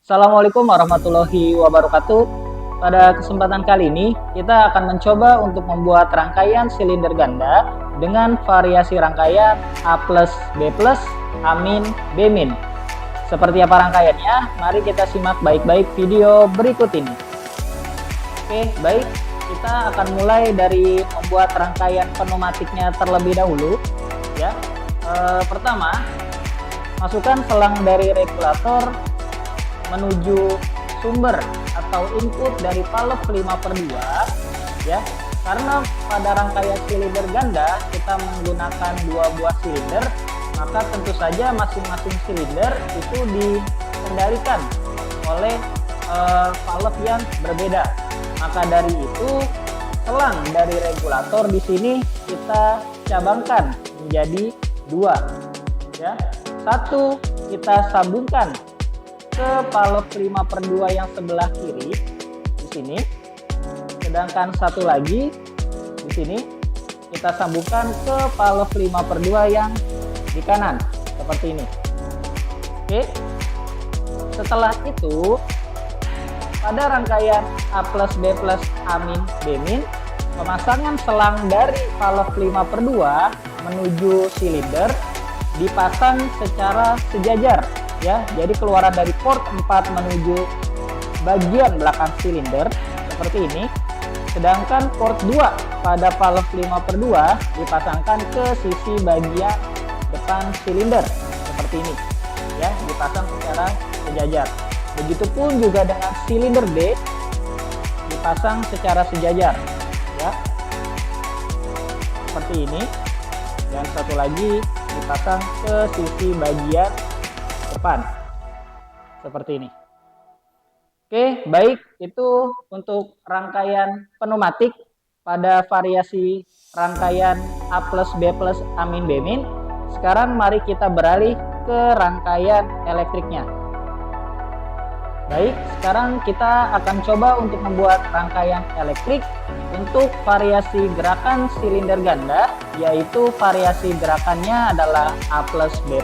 Assalamualaikum warahmatullahi wabarakatuh. Pada kesempatan kali ini, kita akan mencoba untuk membuat rangkaian silinder ganda dengan variasi rangkaian A+, B+, A-, B-. Seperti apa rangkaiannya? Mari kita simak baik-baik video berikut ini. Oke, baik. Kita akan mulai dari membuat rangkaian pneumatiknya terlebih dahulu. Ya, pertama, masukkan selang dari regulator menuju sumber atau input dari valve 5/2 ya, karena pada rangkaian silinder ganda kita menggunakan 2 buah silinder, maka tentu saja masing-masing silinder itu dikendalikan oleh valve yang berbeda. Maka dari itu selang dari regulator di sini kita cabangkan menjadi 2 ya. Satu kita sambungkan ke valve 5/2 yang sebelah kiri di sini, sedangkan satu lagi di sini kita sambungkan ke valve 5/2 yang di kanan seperti ini. Oke, setelah itu pada rangkaian A+, B+, A-, B-, pemasangan selang dari valve 5/2 menuju silinder dipasang secara sejajar ya, jadi keluaran dari port 4 menuju bagian belakang silinder seperti ini, sedangkan port 2 pada valve 5/2 dipasangkan ke sisi bagian depan silinder seperti ini ya, dipasang secara sejajar. Begitupun juga dengan silinder B dipasang secara sejajar ya, seperti ini, dan satu lagi dipasang ke sisi bagian depan seperti ini. Oke, baik, itu untuk rangkaian pneumatik pada variasi rangkaian A+, B+, A-, B-. Sekarang mari kita beralih ke rangkaian elektriknya. Baik, sekarang kita akan coba untuk membuat rangkaian elektrik untuk variasi gerakan silinder ganda, yaitu variasi gerakannya adalah A+, B+,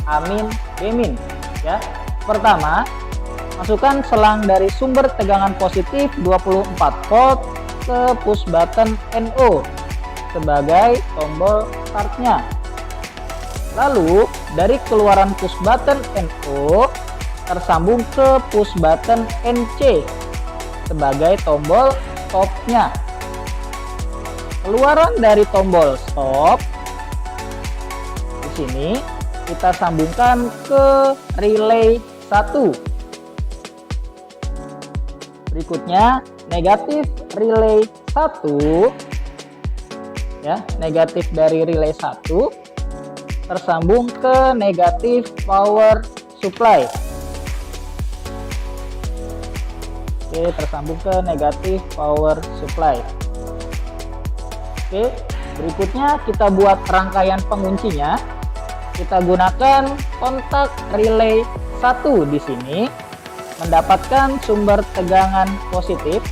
A-, B- ya. Pertama, masukkan selang dari sumber tegangan positif 24 volt ke push button NO sebagai tombol startnya. Lalu dari keluaran push button NO tersambung ke push button NC sebagai tombol stopnya. Keluaran dari tombol stop di sini kita sambungkan ke relay 1. Berikutnya negatif relay 1 ya, negatif dari relay 1 tersambung ke negatif power supply. Oke, tersambung ke negatif power supply. Oke, berikutnya kita buat rangkaian penguncinya. Kita gunakan kontak relay 1 di sini mendapatkan sumber tegangan positif.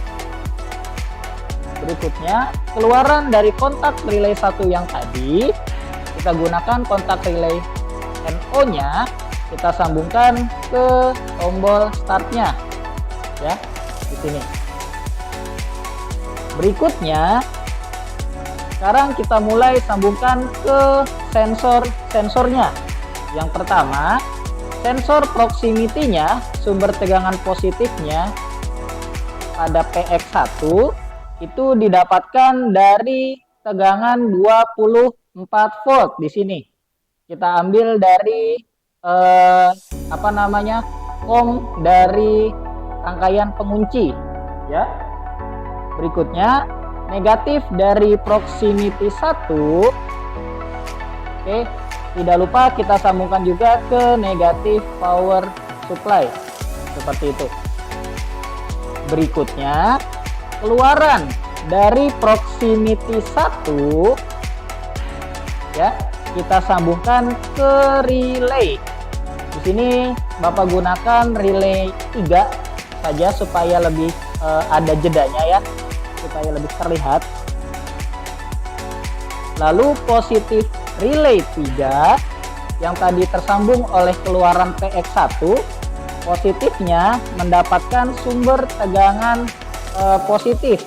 Berikutnya, keluaran dari kontak relay 1 yang tadi, kita gunakan kontak relay NO-nya, kita sambungkan ke tombol startnya ya, di sini. Berikutnya, sekarang kita mulai sambungkan ke sensornya. Yang pertama, sensor proximity-nya, sumber tegangan positifnya pada PX1 itu didapatkan dari tegangan 24 volt di sini. Kita ambil dari COM dari rangkaian pengunci ya. Berikutnya negatif dari proximity 1. Oke, tidak lupa kita sambungkan juga ke negatif power supply seperti itu. Berikutnya, keluaran dari proximity 1 ya, kita sambungkan ke relay. Di sini Bapak gunakan relay 3 saja supaya lebih ada jedanya ya, supaya lebih terlihat. Lalu positif relay 3 yang tadi tersambung oleh keluaran PX1 positifnya mendapatkan sumber tegangan positif,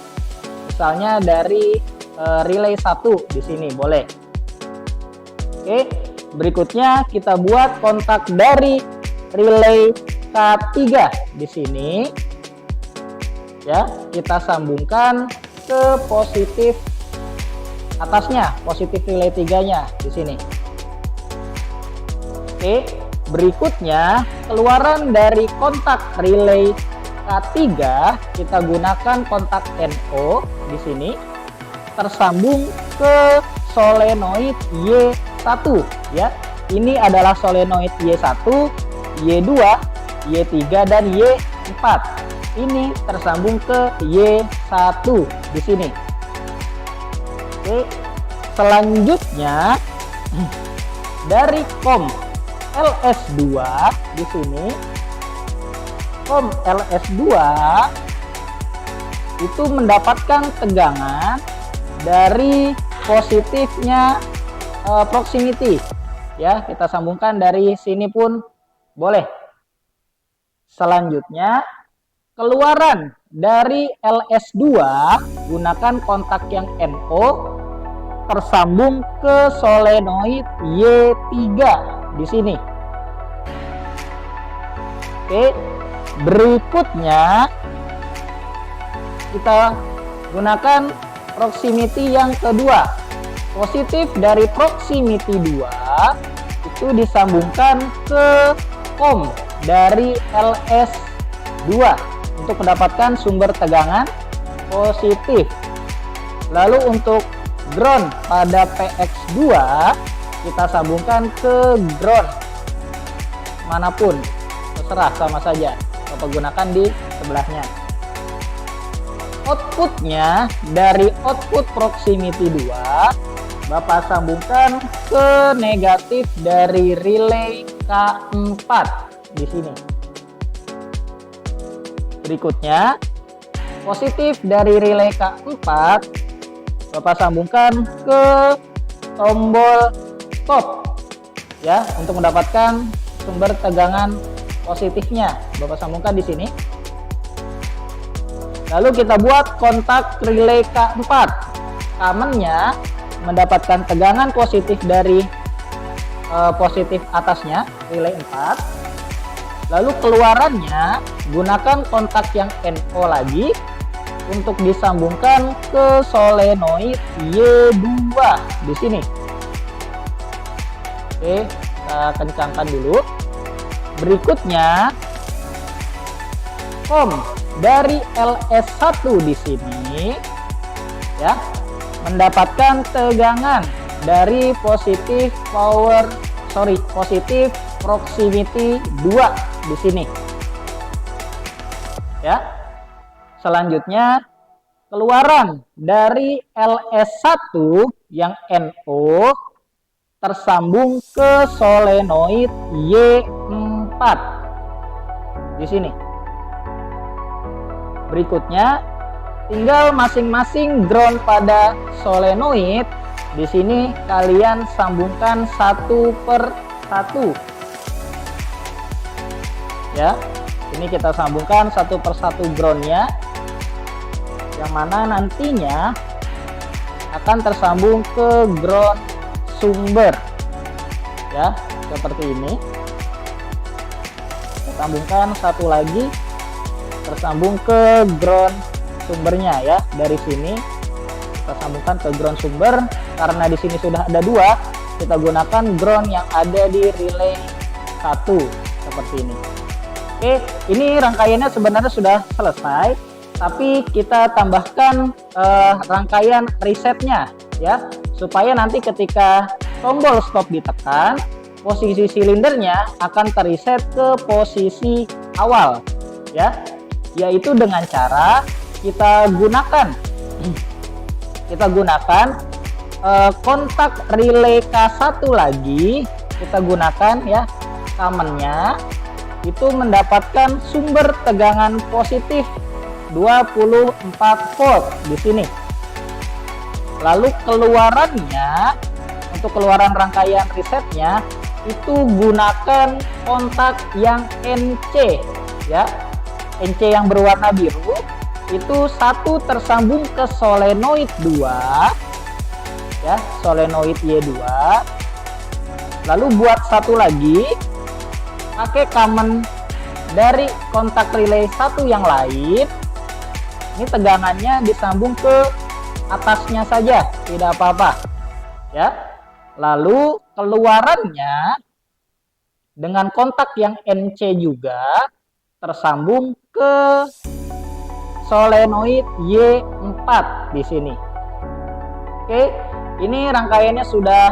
misalnya dari relay 1 di sini boleh. Oke, berikutnya kita buat kontak dari relay K3 di sini. Ya, kita sambungkan ke positif atasnya, positif relay 3-nya di sini. Oke, berikutnya keluaran dari kontak relay K3 kita gunakan kontak NO di sini tersambung ke solenoid Y1 ya. Ini adalah solenoid Y1, Y2, Y3 dan Y4. Ini tersambung ke Y1 di sini. Oke, selanjutnya dari COM LS2 di sini, COM LS2 itu mendapatkan tegangan dari positifnya proximity ya. Kita sambungkan dari sini pun boleh. Selanjutnya keluaran dari LS2 gunakan kontak yang NO tersambung ke solenoid Y3 di sini. Oke, berikutnya kita gunakan proximity yang kedua. Positif dari proximity 2 itu disambungkan ke COM dari LS2 untuk mendapatkan sumber tegangan positif. Lalu untuk ground pada PX2 kita sambungkan ke ground manapun, terserah, sama saja Bapak gunakan di sebelahnya. Outputnya dari output proximity 2 Bapak sambungkan ke negatif dari relay K4 di sini. Berikutnya positif dari relay K4 Bapak sambungkan ke tombol stop ya, untuk mendapatkan sumber tegangan positifnya. Bapak sambungkan di sini. Lalu kita buat kontak relay K4. Common-nya mendapatkan tegangan positif dari positif atasnya relay 4. Lalu keluarannya gunakan kontak yang NO lagi untuk disambungkan ke solenoid Y2 di sini. Oke, kita kencangkan dulu. Berikutnya COM dari LS1 di sini ya, mendapatkan tegangan dari positif proximity 2 di sini. Ya. Selanjutnya keluaran dari LS1 yang NO tersambung ke solenoid Y4 di sini. Berikutnya tinggal masing-masing ground pada solenoid. Di sini kalian sambungkan satu per satu ya. Ini kita sambungkan satu per satu groundnya, yang mana nantinya akan tersambung ke ground sumber ya, seperti ini. Kita sambungkan satu lagi tersambung ke ground sumbernya ya. Dari sini kita sambungkan ke ground sumber. Karena di sini sudah ada dua, kita gunakan ground yang ada di relay 1 seperti ini. Oke, ini rangkaiannya sebenarnya sudah selesai, tapi kita tambahkan rangkaian resetnya ya, supaya nanti ketika tombol stop ditekan, posisi silindernya akan terreset ke posisi awal ya, yaitu dengan cara kita gunakan kontak relay K1 lagi, kita gunakan ya, common-nya itu mendapatkan sumber tegangan positif 24 volt di sini. Lalu keluarannya, untuk keluaran rangkaian resetnya itu gunakan kontak yang NC ya. NC yang berwarna biru itu satu tersambung ke solenoid 2 ya, solenoid Y2. Lalu buat satu lagi pakai common dari kontak relay satu yang lain. Ini tegangannya disambung ke atasnya saja, tidak apa-apa ya. Lalu keluarannya dengan kontak yang NC juga tersambung ke solenoid Y4 di sini. Oke, ini rangkaiannya sudah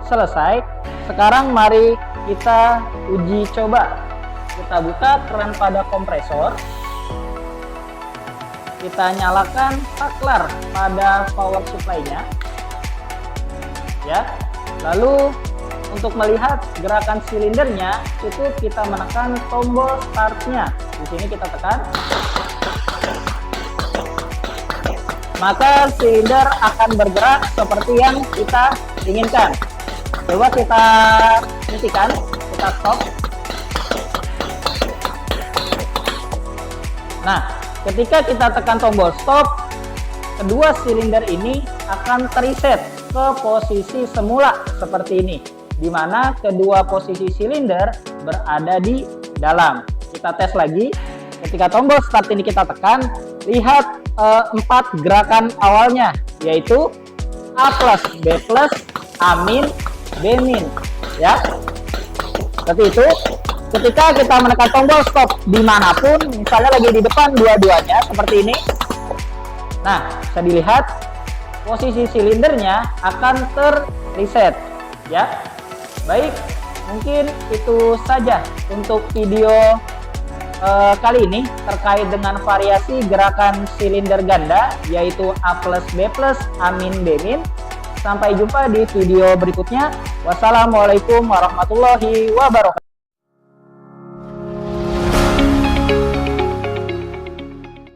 selesai. Sekarang mari kita uji coba. Kita buka keran pada kompresor. Kita nyalakan saklar pada power supply-nya. Ya. Lalu untuk melihat gerakan silindernya, cukup kita menekan tombol start-nya. Di sini kita tekan. Maka silinder akan bergerak seperti yang kita inginkan. Coba kita hentikan, kita stop. Nah, ketika kita tekan tombol stop, kedua silinder ini akan reset ke posisi semula seperti ini, di mana kedua posisi silinder berada di dalam. Kita tes lagi. Ketika tombol start ini kita tekan, lihat 4 gerakan awalnya, yaitu A plus, B plus, A min, B min ya. Seperti itu. Ketika kita menekan tombol stop dimanapun, misalnya lagi di depan dua-duanya seperti ini, nah bisa dilihat posisi silindernya akan terreset ya. Baik, mungkin itu saja untuk video kali ini terkait dengan variasi gerakan silinder ganda, yaitu A plus, B plus, A min, B min. Sampai jumpa di video berikutnya. Wassalamualaikum warahmatullahi wabarakatuh.